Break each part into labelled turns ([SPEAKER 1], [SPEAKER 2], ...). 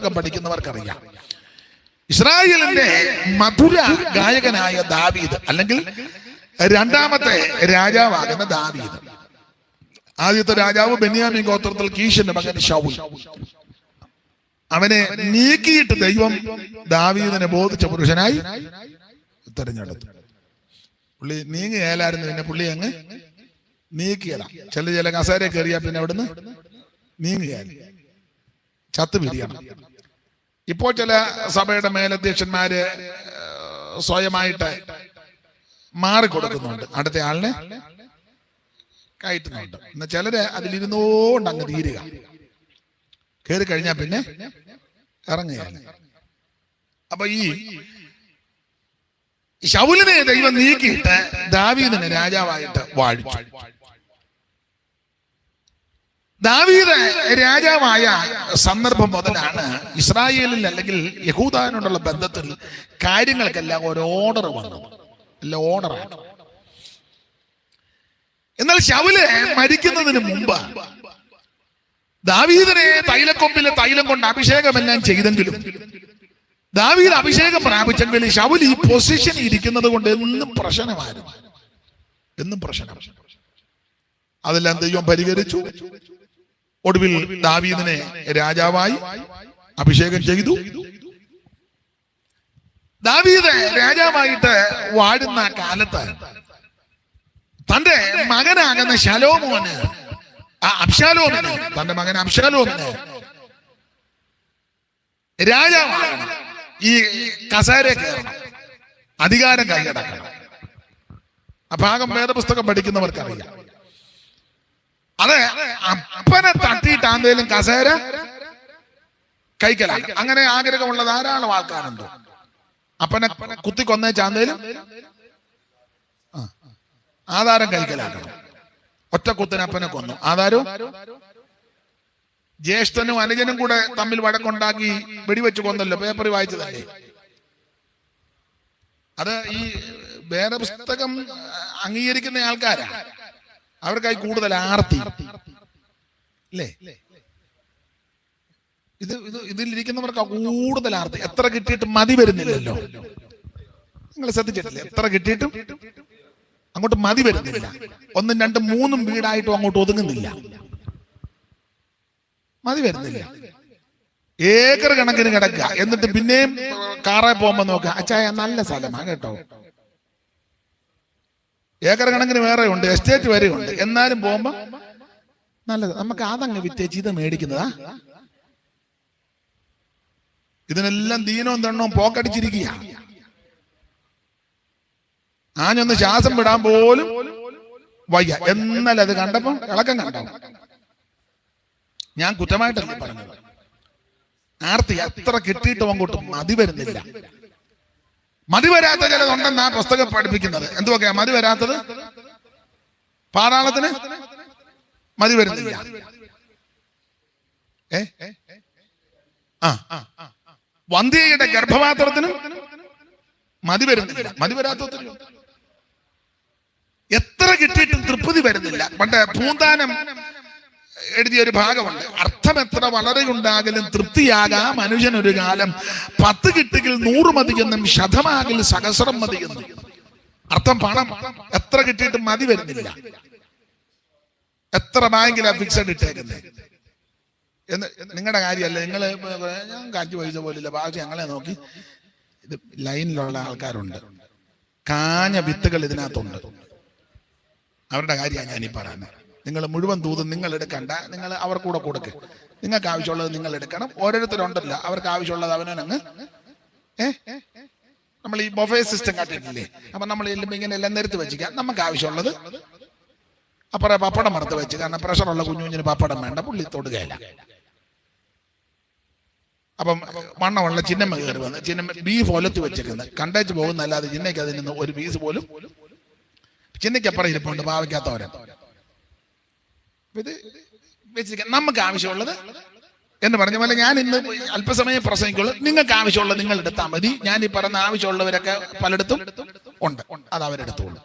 [SPEAKER 1] വേദപുസ്തകം പഠിക്കുന്നവർക്കറിയാം. ഇസ്രായേലിന്റെ മധുര ഗായകനായ ദാവീദ്, അല്ലെങ്കിൽ രണ്ടാമത്തെ രാജാവാകുന്ന ദാവീദ്. ആദ്യത്തെ രാജാവ് ബെന്യാമീൻ ഗോത്രത്തിൽ കീശിന്റെ മകൻ ശൗൽ. അവനെ നീക്കിയിട്ട് ദൈവം ദാവീദിനെ ബോധിച്ച പുരുഷനായി തെരഞ്ഞെടുത്തു. പുള്ളി നീങ്ങിയാലായിരുന്നു, പിന്നെ പുള്ളി അങ്ങ് നീക്കിയതാ. ചില കസേര കയറിയാ പിന്നെ അവിടുന്ന് നീങ്ങിയാൽ ചത്ത് പിരിയണം. ഇപ്പോൾ ചില സഭയുടെ മേലധ്യക്ഷന്മാര് സ്വയമായിട്ട് മാറിക്കൊടുക്കുന്നുണ്ട്, അടുത്ത ആളിനെ കയറ്റുന്നുണ്ട്. എന്നാൽ ചിലര് അതിലിരുന്നോണ്ട് അങ്ങ് തീരുക, കയറി കഴിഞ്ഞാൽ പിന്നെ ഇറങ്ങുകയാണ്. അപ്പൊ ഈ ശൗലിനെ ദൈവം നീക്കിയിട്ട് ദാവീദിനെ രാജാവായിട്ട് വാഴിച്ചു. ദാവീദ് രാജാവായ സന്ദർഭം മുതലാണ് ഇസ്രായേലിൽ അല്ലെങ്കിൽ യഹൂദാനോടുള്ള ബന്ധത്തിൽ കാര്യങ്ങൾക്കെല്ലാം ഒരു ഓർഡർ വന്നു, എല്ലാം ഓർഡറാണ്. എന്നാൽ ശൗല് മരിക്കുന്നതിന് മുമ്പ് ദാവീദിനെ തൈലക്കൊമ്പിലെ തൈലം കൊണ്ട് അഭിഷേകമെല്ലാം ചെയ്തെങ്കിലും, ദാവീദ് അഭിഷേകം പ്രാപിച്ചെങ്കിലും ശൗൽ ഈ പൊസിഷൻ ഇരിക്കുന്നത് കൊണ്ട് എന്നും പ്രശ്നമായിരുന്നു, എന്നും പ്രശ്നം. അതെല്ലാം ദൈവം പരിഹരിച്ചു. ഒടുവിൽ ദാവീദിനെ രാജാവായി അഭിഷേകം ചെയ്തു. ദാവീദ് രാജാവായിട്ട് വാഴുന്ന കാലത്ത് തന്റെ മകനാകുന്ന ശലോമോന്, അബ്ശാലോമിന്, തന്റെ മകൻ അബ്ശാലോമിന് രാജാവാകണം, ഈ കസേര കയറണം, അധികാരം കൈയടക്കണം. ആ ഭാഗം വേദപുസ്തകം പഠിക്കുന്നവർക്കറിയാം. അത് അപ്പനെ തട്ടിയിട്ടാന്തേലും കസേര കൈക്കലാക്കണം. അങ്ങനെ ആഗ്രഹമുള്ള ധാരാളം ആൾക്കാരുണ്ട്. അപ്പനെ കുത്തിക്കൊന്നേ ചാന്തേലും ആധാരം കൈക്കലാക്കണം. ഒറ്റ കുത്തിന് അപ്പനെ കൊന്നു. ആധാരവും ജ്യേഷ്ഠനും അനുജനും കൂടെ തമ്മിൽ വഴക്കുണ്ടാക്കി വെടിവെച്ച് കൊന്നല്ലോ, പേപ്പറിൽ വായിച്ചതല്ലേ. അത് ഈ വേദപുസ്തകം അംഗീകരിക്കുന്ന ആൾക്കാരാ, അവർക്കായി കൂടുതൽ ആർത്തി അല്ലേ. ഇതിലിരിക്കുന്നവർക്ക് കൂടുതൽ ആർത്തി. എത്ര കിട്ടിയിട്ടും മതി വരുന്നില്ലല്ലോ. നിങ്ങൾ ശ്രദ്ധിച്ചിട്ടില്ലേ? എത്ര കിട്ടിയിട്ടും അങ്ങോട്ട് മതി വരുന്നില്ല. ഒന്നും രണ്ടും മൂന്നും വീടായിട്ടും അങ്ങോട്ട് ഒതുങ്ങുന്നില്ല, മതി വരുന്നില്ല. ഏക്കർ കണക്കിന് കിടക്കുക. എന്നിട്ട് പിന്നെയും കാറെ പോകുമ്പോ നോക്കുക, അച്ചായ നല്ല സ്ഥലമാണ് കേട്ടോ. ഏക്കർ കണക്കിന് വേറെ ഉണ്ട്, എസ്റ്റേറ്റ് വരെ ഉണ്ട്. എന്നാലും പോകുമ്പോ നല്ലത്. നമുക്ക് അതങ്ങ് വിറ്റേച്ച് ഇത് മേടിക്കുന്നതാ. ഇതിനെല്ലാം ദീനവും തെണ്ണവും പോക്കടിച്ചിരിക്കുക. ആഞ്ഞൊന്ന് ശ്വാസം വിടാൻ പോലും വയ്യ. എന്നാൽ അത് കണ്ടപ്പോ ഇളക്കം കണ്ടോ. ഞാൻ കുറ്റമായിട്ടല്ല പറഞ്ഞത്. ആർത്തി എത്ര കിട്ടിയിട്ടും അങ്ങോട്ട് മതി വരുന്നില്ല. മതി വരാത്ത ചിലതുണ്ടെന്ന് ആ പുസ്തകം പഠിപ്പിക്കുന്നത്. എന്തുവൊക്കെയാ മതി വരാത്തത്? പാതാളത്തിന് മതി വരുന്നില്ല. വന്ധ്യയുടെ ഗർഭപാത്രത്തിനും മതി വരുന്നില്ല. മതി വരാത്തതിനും എത്ര കിട്ടിയിട്ടും തൃപ്തി വരുന്നില്ല. പണ്ട് പൂന്താനം എഴുതിയ ഒരു ഭാഗമുണ്ട്. അർത്ഥം എത്ര വളരെ ഉണ്ടാകലും തൃപ്തിയാകാം മനുഷ്യനൊരു കാലം, 10 കിട്ടുകിൽ 100 മതിയെന്നും ശതമാകിൽ സഹസ്രം മതിയെന്നും. അർത്ഥം പണം എത്ര കിട്ടിയിട്ടും മതി വരുന്നില്ല. എത്ര ബാങ്കിലാ ഫിക്സഡ് ഇട്ടേക്കുന്നത് എന്ന് നിങ്ങളുടെ കാര്യമല്ല. നിങ്ങള് ഞാൻ കാഞ്ചി പൈസ പോലില്ല, ബാക്കി ഞങ്ങളെ നോക്കി. ഇത് ലൈനിലുള്ള ആൾക്കാരുണ്ട്, കാഞ്ഞ വിത്തുകൾ ഇതിനകത്തുണ്ട്. അവരുടെ കാര്യമാണ് ഞാനീ പറയുന്നത്. നിങ്ങൾ മുഴുവൻ തൂതും നിങ്ങൾ എടുക്കണ്ട, നിങ്ങൾ അവർ കൂടെ കൊടുക്ക്. നിങ്ങൾക്ക് ആവശ്യമുള്ളത് നിങ്ങൾ എടുക്കണം. ഓരോരുത്തരുണ്ടല്ലോ, അവർക്ക് ആവശ്യമുള്ളത് അവനങ്ങ് നമ്മൾ ഈ ബൊഫേ സിസ്റ്റം കാട്ടിട്ടില്ലേ. അപ്പൊ നമ്മൾ ഇങ്ങനെ എല്ലാം നിരത്തി വെച്ചിരിക്കാം. നമുക്ക് ആവശ്യമുള്ളത് അപ്പുറം പപ്പടം മറുത്ത് വെച്ച്, കാരണം പ്രഷറുള്ള കുഞ്ഞുഞ്ഞിന് പപ്പടം വേണ്ട, പുള്ളി തൊടുകയില്ല. അപ്പം വണ്ണമുള്ള ചിന്നമ്മ കയറി വന്ന് ചിന്നമ്മ ബീഫ് ഒലത്തി വെച്ചിരിക്കുന്നത് കണ്ടേച്ച് പോകുന്നല്ലാതെ ചിന്നയ്ക്ക് അതിൽ നിന്ന് ഒരു പീസ് പോലും, ചിന്നയ്ക്ക് അപ്പുറം ഇരിപ്പുണ്ട് പാവയ്ക്കാത്തവരെ. ഇത് വെച്ചിരിക്കാം. നമുക്ക് ആവശ്യമുള്ളത് എന്ന് പറഞ്ഞ പോലെ ഞാൻ ഇന്ന് അല്പസമയം പ്രസംഗിക്കുള്ളൂ. നിങ്ങൾക്ക് ആവശ്യമുള്ളത് നിങ്ങൾ എടുത്താൽ മതി. ഞാൻ ഈ പറഞ്ഞ ആവശ്യമുള്ളവരൊക്കെ പലയിടത്തും ഉണ്ട്, അത് അവരെടുത്തോളൂ.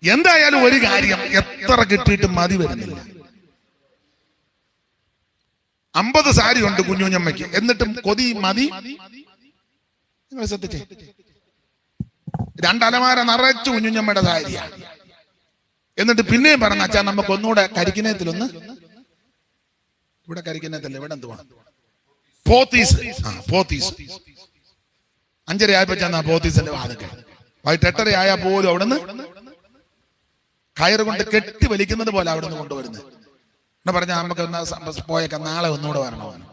[SPEAKER 1] എന്തായാലും ഒരു കാര്യം, എത്ര കിട്ടിയിട്ടും മതി വരുന്നില്ല. 50 സാരി ഉണ്ട് കുഞ്ഞുഞ്ഞമ്മയ്ക്ക്. എന്നിട്ടും കൊതി മതി. നിങ്ങൾ ശ്രദ്ധിച്ചേ, 2 അലമാര നിറച്ചു കുഞ്ഞുഞ്ഞമ്മയുടെ സാരിയാ. എന്നിട്ട് പിന്നെയും പറഞ്ഞ അച്ഛാ നമുക്ക് ഒന്നുകൂടെ കരിക്കിനത്തിലൊന്ന്, ഇവിടെ കരിക്കിനത്തില്ല, ഇവിടെ എന്തുവാ, പോത്തീസ്. പോത്തീസ് 5:30 ആയപ്പോ ചെന്നാ പോത്തീസിന്റെ വാതൊക്കെ. വൈകിട്ട് 8:30 ആയാൽ പോലും അവിടുന്ന് കയറ് കൊണ്ട് കെട്ടി വലിക്കുന്നത് പോലെ അവിടുന്ന് കൊണ്ടുവരുന്നത്. എന്നാ പറഞ്ഞാൽ നമുക്ക് പോയേക്കാം, നാളെ ഒന്നുകൂടെ വരണമെന്ന്.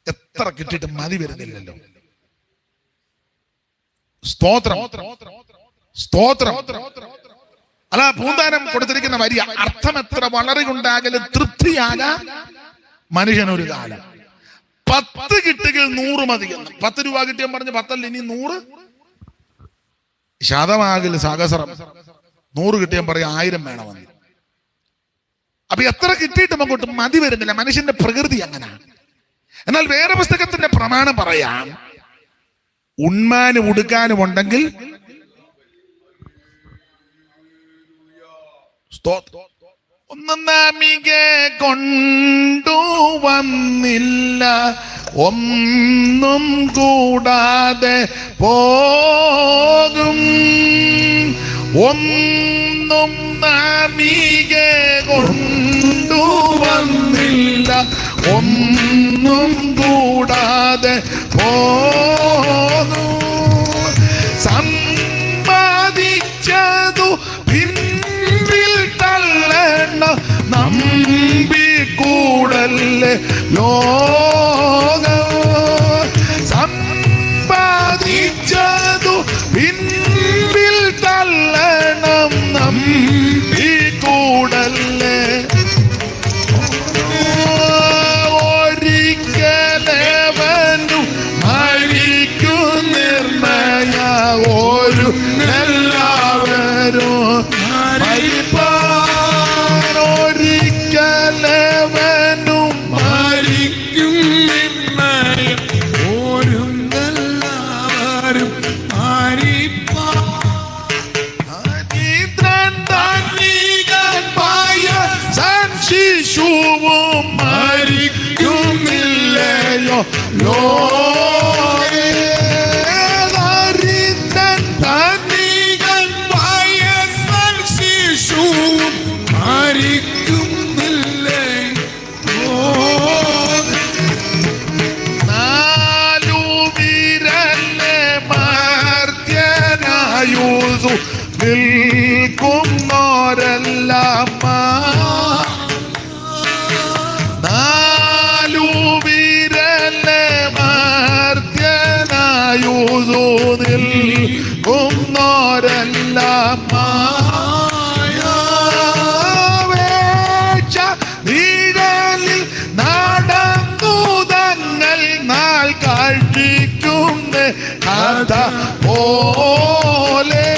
[SPEAKER 1] എത്ര കിട്ടിയിട്ട് മതി വരുന്നില്ലല്ലോ. സ്തോത്രം, സ്തോത്രം. അല്ല, പൂന്താനം കൊടുത്തിരിക്കുന്ന വരി അർത്ഥം എത്ര വളരെ ഉണ്ടാകലും തൃപ്തിയാകാ മനുഷ്യനൊരു കാലം. 10 കിട്ടുകൾ 100 മതി. 10 രൂപ കിട്ടിയാൽ പറഞ്ഞ് 10 ഇനി 100 ശതമാകൽ സഹസ്രം. 100 കിട്ടിയാൽ പറയും 1000 വേണമെന്ന്. അപ്പൊ എത്ര കിട്ടിയിട്ടും അങ്ങോട്ട് മതി വരുന്നില്ല. മനുഷ്യന്റെ പ്രകൃതി അങ്ങനെ. എന്നാൽ വേറെ പുസ്തകത്തിന്റെ പ്രമാണം പറയാം, ഉണ്മാനും ഉടുക്കാനും ഉണ്ടെങ്കിൽ ഒന്നും നാമികെ കൊണ്ടുവന്നില്ല, ഒന്നും കൂടാതെ പോകും. ഒന്നും നാമികെ കൊണ്ടുവന്നില്ല, ഒന്നും കൂടാതെ പോകും. സമ്പാദിച്ചതു പിന്നിൽ തള്ളണ നമ്പിക്കൂടല്ലേ ലോകം. സമ്പാദിച്ചതു പിന്നിൽ തള്ളണം നമ്പിക്കൂടല്ലേ. ഒരിക്കലവനും മരിക്കും നിർണയ, ഒരു എല്ലാവരും മരിപ്പാൻ. ഒരിക്കലവനും മരിക്കും നിർണയ, ഒരു എല്ലാവരും മരിപ്പാൻ. ശിശുവും മരിക്കുന്നില്ലയോ ലോകേ. ശിശുവും മരിക്കുന്നില്ലയോ. 4 വിരലെ മർത്യനായുസു നിൽക്കുന്നോരെല്ലാം. 4 വിരലെ മർത്യനായുസു നിൽക്കുന്നോരെല്ലാം. നിഴലിൽ നടന്നുതങ്ങൾ നാൾ കഴിക്കുന്ന കഥ പോലെ.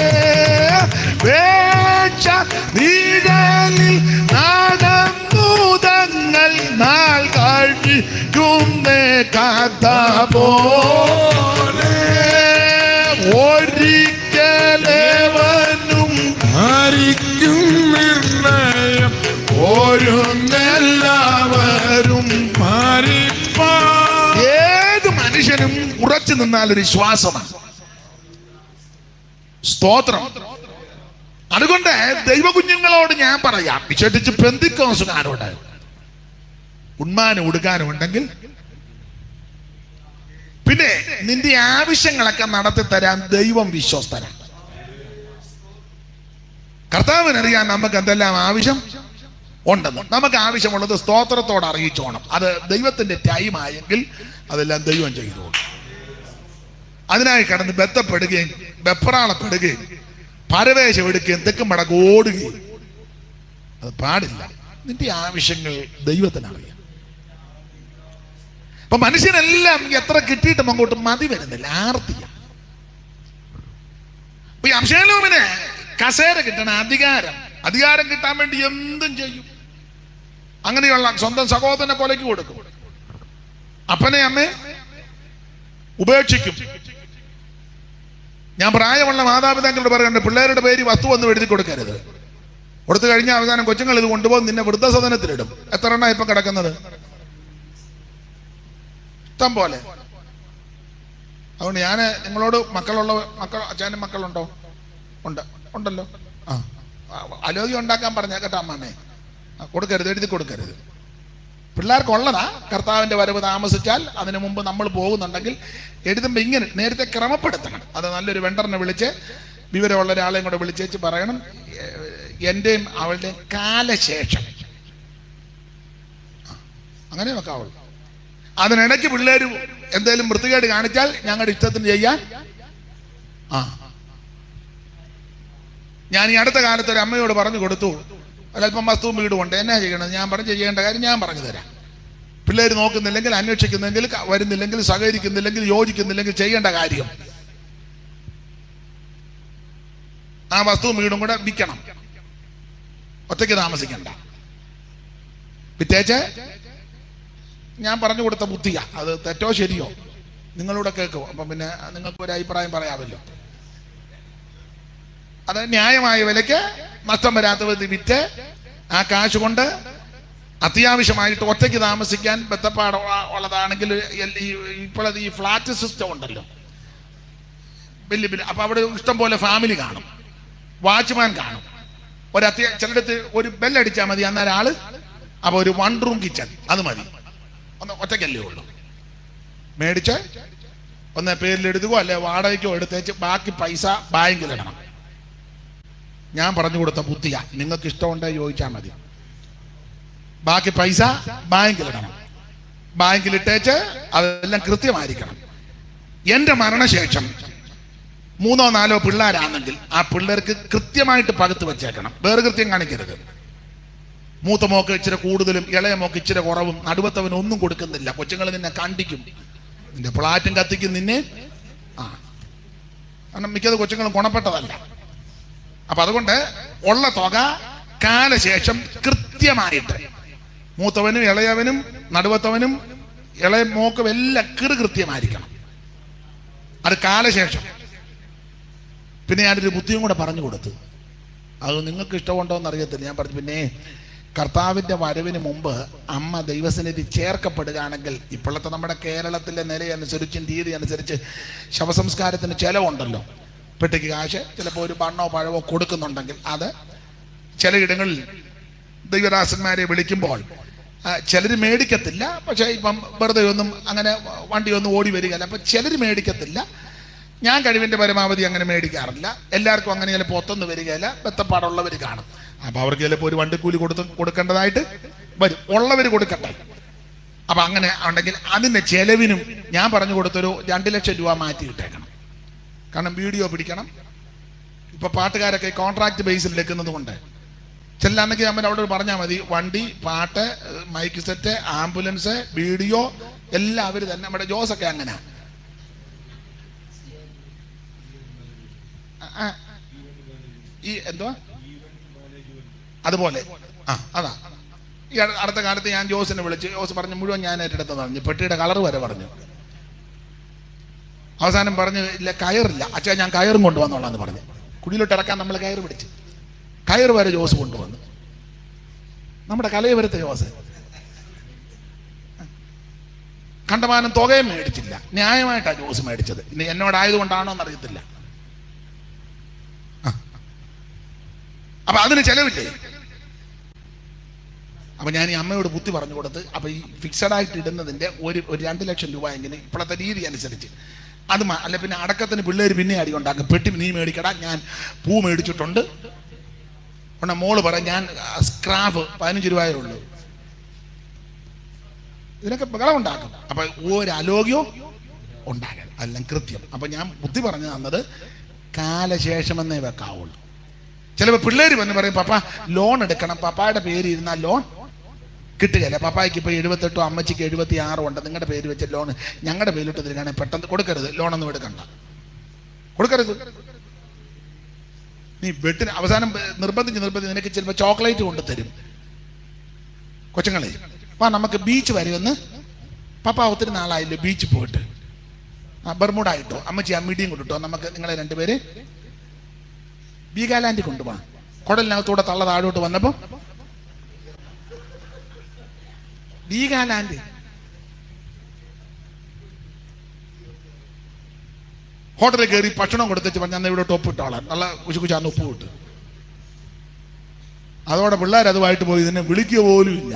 [SPEAKER 1] വേച്ച നിഴലിൽ നടന്നുതങ്ങൾ നാൾ കഴിക്കുന്ന കഥ പോലെ. ഒരിക്കലവനും മരിക്കും നിർണയം, ഒരു എല്ലാവരും മരിപ്പാൻ. ഏത് മനുഷ്യനും ഉറച്ചു നിന്നാൽ ഒരു ശ്വാസമാണ്. സ്തോത്രം. അതുകൊണ്ട് ദൈവകുഞ്ഞുങ്ങളോട് ഞാൻ പറയാം, വിശേഷിച്ച് പെന്തിക്കോസുകാരോട്, ഉണ്മാനും ഉടുക്കാനും ഉണ്ടെങ്കിൽ പിന്നെ നിന്റെ ആവശ്യങ്ങളൊക്കെ നടത്തി തരാൻ ദൈവം വിശ്വസ്തനാണ്. കർത്താവിനറിയാൻ നമുക്ക് എന്തെല്ലാം ആവശ്യം ഉണ്ടെന്ന്. നമുക്ക് ആവശ്യമുള്ളത് സ്തോത്രത്തോടെ അറിയിച്ചോണം. അത് ദൈവത്തിന്റെ ടൈം ആയെങ്കിൽ അതെല്ലാം ദൈവം ചെയ്തോളും. അതിനായി കടന്ന് ബന്ധപ്പെടുകയും വെപ്രാളപ്പെടുകയും പരവേശം എടുക്കുകയും തെക്കും മടക്ക് ഓടുകയും അത് പാടില്ല. നിന്റെ ആവശ്യങ്ങൾ ദൈവത്തിനറിയാം. അപ്പൊ മനുഷ്യനെല്ലാം എത്ര കിട്ടിയിട്ടും അങ്ങോട്ട് മതി വരുന്നില്ല, ആർത്തിയ. അപ്പൊ ഈ അബ്ശാലോമിന് കസേര കിട്ടണ, അധികാരം കിട്ടാൻ വേണ്ടി എന്തും ചെയ്യും. അങ്ങനെയുള്ള സ്വന്തം സഹോദരനെ കൊലയ്ക്ക് കൊടുക്കും, അപ്പനെ അമ്മയെ ഉപേക്ഷിക്കും. ഞാൻ പ്രായമുള്ള മാതാപിതാക്കളോട് പറയുന്നുണ്ട്, പിള്ളേരുടെ പേര് വസ്തു ഒന്നും എഴുതി കൊടുക്കരുത്. കൊടുത്തു കഴിഞ്ഞാൽ അവസാനം കൊച്ചുങ്ങൾ ഇത് കൊണ്ടുപോകും നിന്നെ വൃദ്ധസദനത്തിലിടും. എത്ര എണ്ണ ഇപ്പം കിടക്കുന്നത്? ഇഷ്ടം പോലെ. അതുകൊണ്ട് ഞാൻ നിങ്ങളോട് അച്ഛനും മക്കളുണ്ടോ? ഉണ്ടല്ലോ. അലോഗ്യം ഉണ്ടാക്കാൻ പറഞ്ഞ കേട്ടോ അമ്മേ, കൊടുക്കരുത്, എഴുതി കൊടുക്കരുത്. പിള്ളേർക്കുള്ളതാ. കർത്താവിന്റെ വരവ് താമസിച്ചാൽ അതിനു മുമ്പ് നമ്മൾ പോകുന്നുണ്ടെങ്കിൽ എഴുതുമ്പോൾ ഇങ്ങനെ നേരത്തെ ക്രമപ്പെടുത്തണം. അത് നല്ലൊരു വെണ്ടറിനെ വിളിച്ച് വിവരമുള്ള ഒരാളെയും കൂടെ വിളിച്ചേച്ച് പറയണം, എന്റെയും അവളുടെയും കാലശേഷം. അങ്ങനെ വെക്കാവുള്ളൂ. അതിനിടയ്ക്ക് പിള്ളേർ എന്തെങ്കിലും വൃത്തികേട് കാണിച്ചാൽ ഞങ്ങളുടെ ഇഷ്ടത്തിന് ചെയ്യാൻ. ഞാൻ ഈ അടുത്ത കാലത്ത് ഒരു അമ്മയോട് പറഞ്ഞു കൊടുത്തു, ഒരല്പം വസ്തുവും വീടും ഉണ്ട്, എന്നാ ചെയ്യണം? ഞാൻ പറഞ്ഞു ചെയ്യേണ്ട കാര്യം ഞാൻ പറഞ്ഞു തരാം. പിള്ളേർ നോക്കുന്നില്ലെങ്കിൽ, അന്വേഷിക്കുന്നെങ്കിൽ, വരുന്നില്ലെങ്കിൽ, സഹകരിക്കുന്നില്ലെങ്കിൽ, യോജിക്കുന്നില്ലെങ്കിൽ ചെയ്യേണ്ട കാര്യം ആ വസ്തുവും വീടും കൂടെ വിൽക്കണം. ഒറ്റയ്ക്ക് താമസിക്കണ്ട. വിറ്റേച്ച് ഞാൻ പറഞ്ഞു കൊടുത്ത ബുദ്ധിയാ. അത് തെറ്റോ ശരിയോ നിങ്ങളൂടെ കേൾക്കും. അപ്പം പിന്നെ നിങ്ങൾക്ക് ഒരു അഭിപ്രായം പറയാമല്ലോ. അത് ന്യായമായ വിലയ്ക്ക് നഷ്ടം വരാത്ത വിധത്തിൽ വിറ്റ് ആ കാശ് കൊണ്ട് അത്യാവശ്യമായിട്ട് ഒറ്റയ്ക്ക് താമസിക്കാൻ ബന്ധപ്പാട് ഉള്ളതാണെങ്കിൽ ഇപ്പോഴത് ഈ ഫ്ലാറ്റ് സിസ്റ്റം ഉണ്ടല്ലോ, വലിയ. അപ്പൊ അവിടെ ഇഷ്ടം പോലെ ഫാമിലി കാണും, വാച്ച്മാൻ കാണും. ചിലടത്ത് ഒരു ബെല്ലടിച്ചാൽ മതി, അന്നേരം ആള്. അപ്പൊ ഒരു 1 റൂം കിച്ചൺ അത് മതി. ഒറ്റയ്ക്കല്ലേ ഉള്ളൂ. മേടിച്ച് ഒന്ന് പേരിലെടുത്തുകയോ അല്ലെ വാടകയ്ക്കോ എടുത്തേച്ച് ബാക്കി പൈസ ബാങ്കിലിടണം. ഞാൻ പറഞ്ഞു കൊടുത്ത ബുദ്ധിയാ. നിങ്ങൾക്ക് ഇഷ്ടമുണ്ടോ ചോദിച്ചാൽ മതി. ബാക്കി പൈസ ബാങ്കിലിടണം. ബാങ്കിലിട്ടേച്ച് അതെല്ലാം കൃത്യമായിരിക്കണം. എന്റെ മരണശേഷം 3 or 4 പിള്ളേരാണെങ്കിൽ ആ പിള്ളേർക്ക് കൃത്യമായിട്ട് പകുത്ത് വെച്ചേക്കണം. വേറെ കൃത്യം കാണിക്കരുത്. മൂത്ത മോക്ക് ഇച്ചിരി കൂടുതലും ഇളയ മോക്ക് ഇച്ചിരി കുറവും, നടുവത്തവന് ഒന്നും കൊടുക്കുന്നില്ല. കൊച്ചുങ്ങൾ നിന്നെ കണ്ടിക്കും, നിന്റെ പ്ലാറ്റും കത്തിക്കും നിന്നെ. കാരണം മിക്കത് കൊച്ചുങ്ങളും ഗുണപ്പെട്ടതല്ല. അപ്പൊ അതുകൊണ്ട് ഉള്ള തുക കാലശേഷം കൃത്യമായിട്ട് മൂത്തവനും ഇളയവനും നടുവത്തവനും ഇളയ മോക്കും എല്ലാം കൃത്യമായിരിക്കണം. അത് കാലശേഷം. പിന്നെ ഞാനൊരു ബുദ്ധിയും കൂടെ പറഞ്ഞു കൊടുത്തു. അത് നിങ്ങൾക്ക് ഇഷ്ടമുണ്ടോ എന്ന് അറിയത്തില്ല. ഞാൻ പറഞ്ഞു, പിന്നെ കർത്താവിന്റെ വരവിന് മുമ്പ് അമ്മ ദൈവസന്നിധി ചേർക്കപ്പെടുകയാണെങ്കിൽ ഇപ്പോഴത്തെ നമ്മുടെ കേരളത്തിലെ നിലയനുസരിച്ചും രീതി അനുസരിച്ച് ശവസംസ്കാരത്തിന് ചെലവുണ്ടല്ലോ. പെട്ടിക്ക് കാശ് ചിലപ്പോൾ ഒരു പണ്ണോ പഴവോ കൊടുക്കുന്നുണ്ടെങ്കിൽ അത് ചിലയിടങ്ങളിൽ ദൈവദാസന്മാരെ വിളിക്കുമ്പോൾ ചിലർ മേടിക്കത്തില്ല. പക്ഷേ ഇപ്പം വെറുതെ ഒന്നും അങ്ങനെ വണ്ടിയൊന്നും ഓടി വരികയല്ല. അപ്പം ചിലർ മേടിക്കത്തില്ല. ഞാൻ കഴിവിൻ്റെ പരമാവധി അങ്ങനെ മേടിക്കാറില്ല. എല്ലാവർക്കും അങ്ങനെ ചിലപ്പോൾ ഒത്തൊന്നും വരികയില്ല. ബന്ധപ്പാടുള്ളവർ കാണും. അപ്പം അവർക്ക് ചിലപ്പോൾ ഒരു വണ്ടിക്കൂലി കൊടുക്കേണ്ടതായിട്ട് വരും. ഉള്ളവർ കൊടുക്കട്ടെ. അപ്പം അങ്ങനെ ഉണ്ടെങ്കിൽ അതിൻ്റെ ചെലവിനും ഞാൻ പറഞ്ഞു കൊടുത്തൊരു 2 ലക്ഷം രൂപ മാറ്റി ഇട്ടേക്കണം. കാരണം വീഡിയോ പിടിക്കണം. ഇപ്പൊ പാട്ടുകാരൊക്കെ കോൺട്രാക്ട് ബേസിൽ എടുക്കുന്നത് കൊണ്ട് ചെല്ലാന്നെങ്കിൽ നമ്മൾ അവിടെ പറഞ്ഞാൽ മതി. വണ്ടി, പാട്ട്, മൈക്ക് സെറ്റ്, ആംബുലൻസ്, വീഡിയോ എല്ലാം അവർ തന്നെ. നമ്മുടെ ജോസൊക്കെ അങ്ങനെ ഈ എന്തുവാ അതുപോലെ. അതാ ഈ അടുത്ത കാലത്ത് ഞാൻ ജോസിനെ വിളിച്ച്, ജോസ് പറഞ്ഞു മുഴുവൻ ഞാൻ ഏറ്റെടുത്ത് പറഞ്ഞു. പെട്ടിയുടെ കളർ വരെ പറഞ്ഞു. അവസാനം പറഞ്ഞു, ഇല്ല കയറില്ല അച്ഛാ, ഞാൻ കയറും കൊണ്ടുവന്നോളാന്ന് പറഞ്ഞു. കുടിയിലോട്ട് ഇറക്കാൻ നമ്മൾ കയറ് പിടിച്ച് കയറ് വരെ ജോസ് കൊണ്ടുവന്നു. നമ്മുടെ കലയവരത്തെ ജോസ് കണ്ടമാനം തുകയും മേടിച്ചില്ല. ന്യായമായിട്ടാണ് ജോസ് മേടിച്ചത്. ഇനി എന്നോടായതുകൊണ്ടാണോ എന്നറിയത്തില്ല. അപ്പൊ അതിന് ചെലവില്ലേ? അപ്പൊ ഞാൻ ഈ അമ്മയോട് ബുദ്ധി പറഞ്ഞു കൊടുത്ത്, അപ്പൊ ഈ ഫിക്സഡ് ആയിട്ട് ഇടുന്നതിന്റെ ഒരു 2 ലക്ഷം രൂപ എങ്ങനെ ഇപ്പോഴത്തെ രീതി അനുസരിച്ച് അത് അല്ല. പിന്നെ അടക്കത്തിന് പിള്ളേർ പിന്നെ അടി ഉണ്ടാക്കും. പെട്ടി നീ മേടിക്കടാ, ഞാൻ പൂ മേടിച്ചിട്ടുണ്ട്. ഉടനെ മോള് പറയാം, ഞാൻ സ്ക്രാഫ് 15 രൂപയേ ഉള്ളൂ. ഇതിനൊക്കെ ബഹളം ഉണ്ടാക്കും. അപ്പൊ ഒരു അലോഗ്യോ ഉണ്ടാകരുത്. അതെല്ലാം കൃത്യം. അപ്പൊ ഞാൻ ബുദ്ധി പറഞ്ഞു തന്നത് കാലശേഷമെന്നേ വെക്കാവുള്ളൂ. ചിലപ്പോൾ പിള്ളേർ വന്ന് പറയും, പപ്പ ലോൺ എടുക്കണം, പപ്പായുടെ പേര് ഇരുന്നാൽ ലോൺ കിട്ടുകയില്ല. പപ്പായ്ക്ക് ഇപ്പോൾ 78 അമ്മച്ചിക്ക് 76 ഉണ്ട്. നിങ്ങളുടെ പേര് വെച്ച ലോൺ ഞങ്ങളുടെ പേരിലോട്ട് തരികയാണെങ്കിൽ പെട്ടെന്ന് കൊടുക്കരുത്. ലോണൊന്നും കൊടുക്കരുത്. നീ വെട്ടിന് അവസാനം നിർബന്ധിച്ച് നിനക്ക് ചിലപ്പോൾ ചോക്ലേറ്റ് കൊണ്ട് തരും. കൊച്ചുങ്ങളെ അപ്പാ നമുക്ക് ബീച്ച് വരുമെന്ന്. പപ്പ ഒത്തിരി നാളായില്ലോ ബീച്ച് പോയിട്ട്. ബർമുഡായിട്ടോ അമ്മച്ചി അമ്മീഡിയും കൊണ്ടിട്ടോ നമുക്ക് നിങ്ങളെ 2 പേര് വീഗാലാൻഡിൽ കൊണ്ടുപോകാം. കുടലിനകത്തൂടെ തള്ള താഴോട്ട് വന്നപ്പോ വീഗാലാൻഡ് ഹോട്ടലിൽ കയറി ഭക്ഷണം കൊടുത്തേച്ച് പറഞ്ഞാൽ ഇവിടെ ടോപ്പ് ഇട്ടോളാൻ നല്ല കുശുകുശാന്ന് ഉപ്പ് ഇട്ട്. അതോടെ പിള്ളേർ അതുമായിട്ട് പോയി ഇതിനെ വിളിക്കുക പോലും ഇല്ല.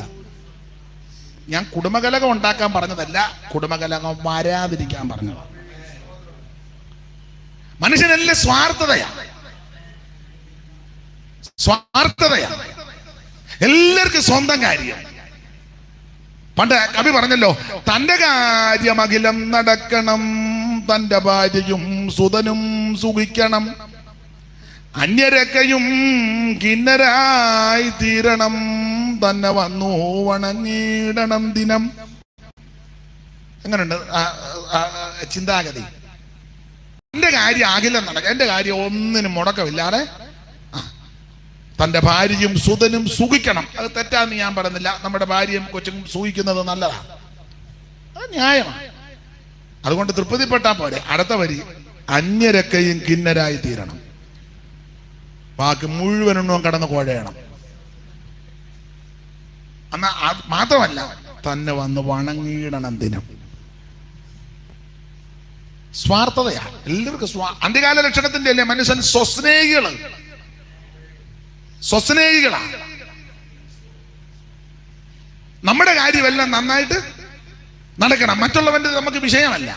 [SPEAKER 1] ഞാൻ കുടുംബകലകം ഉണ്ടാക്കാൻ പറഞ്ഞതല്ല, കുടുംബകലകം വരാതിരിക്കാൻ പറഞ്ഞത്. മനുഷ്യനെല്ലാം സ്വാർത്ഥതയാ, എല്ലാവർക്കും സ്വന്തം കാര്യം. പണ്ട് കവി പറഞ്ഞല്ലോ, തന്റെ കാര്യമഖിലം നടക്കണം, തന്റെ ഭാര്യയും സുതനും സുഖിക്കണം, അന്യരൊക്കെയും കിന്നരായി തീരണം, തന്നെ വന്നു വണങ്ങിയിടണം ദിനം. എങ്ങനെയുണ്ട് ചിന്താഗതി? എന്റെ കാര്യം അഖിലം നടക്കാം, എന്റെ കാര്യം ഒന്നിനും മുടക്കമില്ലാതെ തന്റെ ഭാര്യയും സുതനും സുഖിക്കണം. അത് തെറ്റാന്ന് ഞാൻ പറയുന്നില്ല. നമ്മുടെ ഭാര്യയും കൊച്ചും സുഖിക്കുന്നത് നല്ലതാണ്, അത് ന്യായമാണ്. അതുകൊണ്ട് തൃപ്തിപ്പെട്ടാൽ പോരെ. അടുത്ത വരി, അന്യരൊക്കെയും കിന്നരായി തീരണം, ബാക്കി മുഴുവനെണ്ണവും കടന്ന് കുഴയണം. എന്നാ അത് മാത്രമല്ല, തന്നെ വന്ന് വണങ്ങിയിടണം ദിനം. സ്വാർത്ഥതയാ എല്ലാവർക്കും. അന്ത്യകാല ലക്ഷണത്തിന്റെ അല്ലേ മനുഷ്യൻ സ്വസ്നേഹികളാണ്. നമ്മുടെ കാര്യമെല്ലാം നന്നായിട്ട് നടക്കണം, മറ്റുള്ളവന്റെ നമുക്ക് വിഷയമല്ല.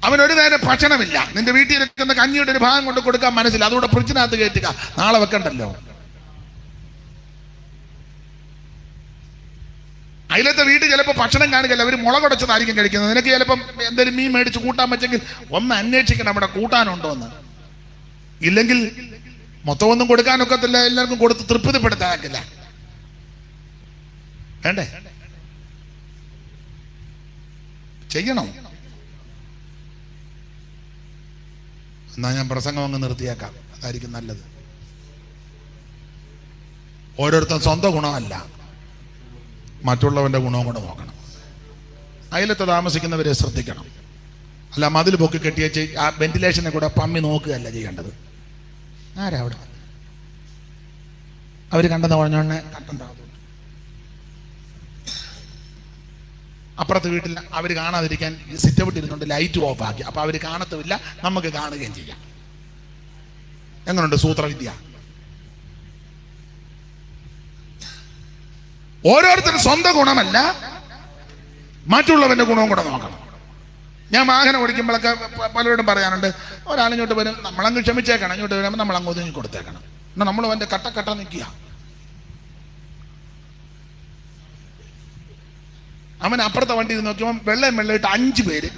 [SPEAKER 1] അവനൊരു നേരം ഭക്ഷണമില്ല, നിന്റെ വീട്ടിൽ വെക്കുന്ന കഞ്ഞിയുടെ ഒരു ഭാഗം കൊണ്ട് കൊടുക്കാൻ മനസ്സില്ല, അതുകൂടെ ഫ്രിഡ്ജിനകത്ത് കയറ്റുക, നാളെ വെക്കണ്ടല്ലോ. അതിലത്തെ വീട്ടിൽ ചിലപ്പോൾ ഭക്ഷണം കാണിക്കല്ല, അവർ മുളകുടച്ചതായിരിക്കും കഴിക്കുന്നത്. നിനക്ക് ചിലപ്പം എന്തെങ്കിലും മീൻ മേടിച്ച് കൂട്ടാൻ പറ്റെങ്കിൽ ഒന്ന് അന്വേഷിക്കണം അവിടെ കൂട്ടാനുണ്ടോ എന്ന്. ഇല്ലെങ്കിൽ മൊത്തമൊന്നും കൊടുക്കാനൊക്കത്തില്ല, എല്ലാവർക്കും കൊടുത്ത് തൃപ്തിപ്പെടുത്താക്കില്ല. വേണ്ടേ? ചെയ്യണോ? എന്നാ ഞാൻ പ്രസംഗം അങ്ങ് നിർത്തിയേക്കാം, അതായിരിക്കും നല്ലത്. ഓരോരുത്തരും സ്വന്തം ഗുണമല്ല, മറ്റുള്ളവന്റെ ഗുണവും കൂടെ നോക്കണം. അയലത്ത് താമസിക്കുന്നവരെ ശ്രദ്ധിക്കണം. അല്ല മതിൽ പൊക്കി കെട്ടിയ ആ വെന്റിലേഷനെ കൂടെ പമ്മി നോക്കുകയല്ല ചെയ്യേണ്ടത്. ആരാ അവിടെ? അവര് കണ്ടെന്ന് പറഞ്ഞോണ്ട് കട്ടുണ്ടാവും. അപ്പുറത്തെ വീട്ടിൽ അവർ കാണാതിരിക്കാൻ സിറ്റ് ഔട്ട് ഇരുന്നുകൊണ്ട് ലൈറ്റ് ഓഫ് ആക്കി, അപ്പൊ അവര് കാണത്തുമില്ല, നമുക്ക് കാണുകയും ചെയ്യാം. എങ്ങനെയുണ്ട് സൂത്രവിദ്യ? ഓരോരുത്തരും സ്വന്തം ഗുണമല്ല, മറ്റുള്ളവന്റെ ഗുണവും കൂടെ നോക്കണം. ഞാൻ വാഹനം ഓടിക്കുമ്പോഴൊക്കെ പലരോടും പറയാനുണ്ട്, ഒരാളിങ്ങോട്ട് വരും, നമ്മളങ്ങ് ക്ഷമിച്ചേക്കണം, ഇങ്ങോട്ട് വരുമ്പോൾ നമ്മൾ അങ്ങ് ഒതുങ്ങി കൊടുത്തേക്കണം. എന്നാൽ നമ്മൾ അവന്റെ കട്ട നിൽക്കുക. അവൻ അപ്പുറത്തെ വണ്ടി നോക്കിയപ്പോൾ വെള്ളയിട്ട് 5 പേര്